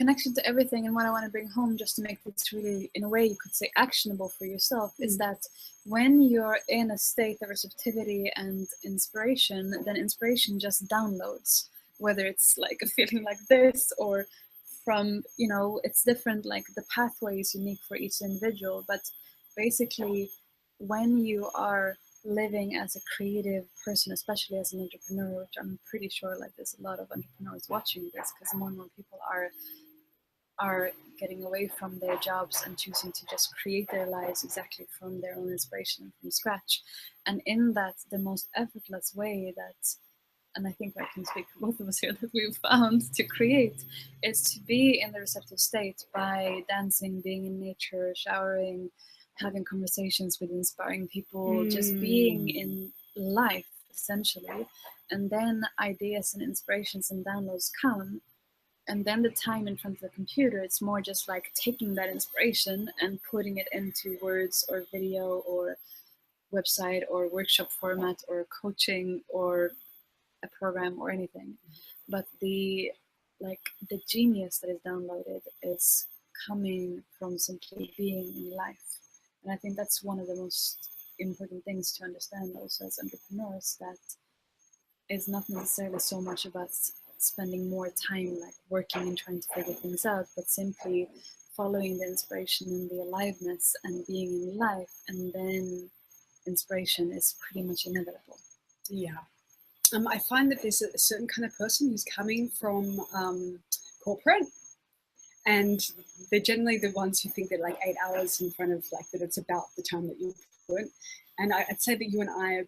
connection to everything. And what I want to bring home, just to make this really, in a way you could say, actionable for yourself, is that when you're in a state of receptivity and inspiration, then inspiration just downloads, whether it's like a feeling like this, or from, you know, it's different, like the pathway is unique for each individual. But basically, when you are living as a creative person, especially as an entrepreneur, which I'm pretty sure like there's a lot of entrepreneurs watching this, because more and more people are getting away from their jobs and choosing to just create their lives exactly from their own inspiration and from scratch. And in that, the most effortless way that, and I think I can speak for both of us here, that we've found to create, is to be in the receptive state by dancing, being in nature, showering, having conversations with inspiring people, just being in life, essentially. And then ideas and inspirations and downloads come. And then the time in front of the computer, it's more just like taking that inspiration and putting it into words or video or website or workshop format or coaching or a program or anything. But the genius that is downloaded is coming from simply being in life. And I think that's one of the most important things to understand also as entrepreneurs, that it's not necessarily so much about spending more time like working and trying to figure things out, but simply following the inspiration and the aliveness and being in life, and then inspiration is pretty much inevitable. Yeah. I find that there's a certain kind of person who's coming from corporate, and they're generally the ones who think that like 8 hours in front of like that it's about the time that you put. And I'd say that you and I,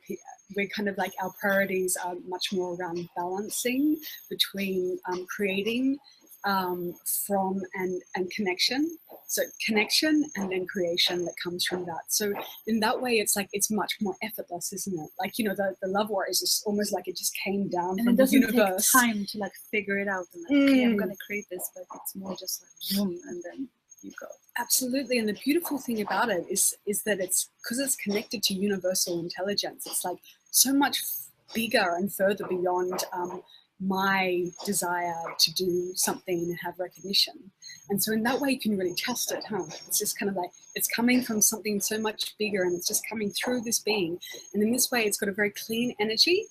we're kind of like, our priorities are much more around balancing between creating from and connection. So connection and then creation that comes from that. So in that way, it's like, it's much more effortless, isn't it? Like, you know, the Love War is just almost like it just came down and from the universe. It doesn't take time to like figure it out and like, okay, I'm going to create this, but it's more just like boom, and then you go. Absolutely. And the beautiful thing about it is that it's because it's connected to universal intelligence. It's like so much bigger and further beyond my desire to do something and have recognition. And so in that way you can really trust it, huh? It's just kind of like, it's coming from something so much bigger, and it's just coming through this being. And in this way it's got a very clean energy.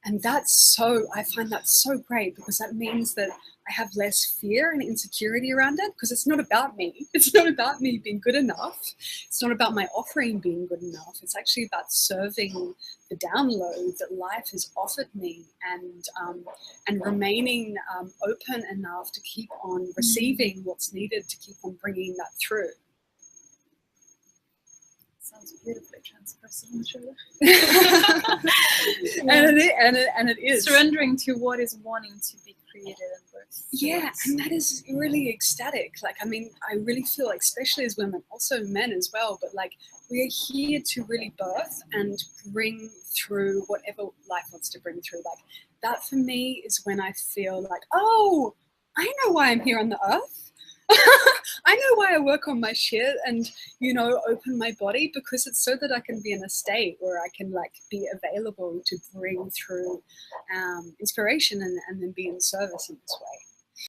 And that's so, I find that so great, because that means that I have less fear and insecurity around it, because it's not about me. It's not about me being good enough. It's not about my offering being good enough. It's actually about serving the download that life has offered me, and remaining open enough to keep on receiving what's needed to keep on bringing that through. Sounds beautifully transgressive, I'm sure. and it is. Surrendering to what is wanting to be created and birthed. Yeah, and that is really ecstatic. Like, I mean, I really feel like, especially as women, also men as well, but like, we're here to really birth and bring through whatever life wants to bring through. Like, that for me is when I feel like, oh, I know why I'm here on the earth. I know why I work on my shit and, you know, open my body, because it's so that I can be in a state where I can like be available to bring through inspiration and then be in service in this way.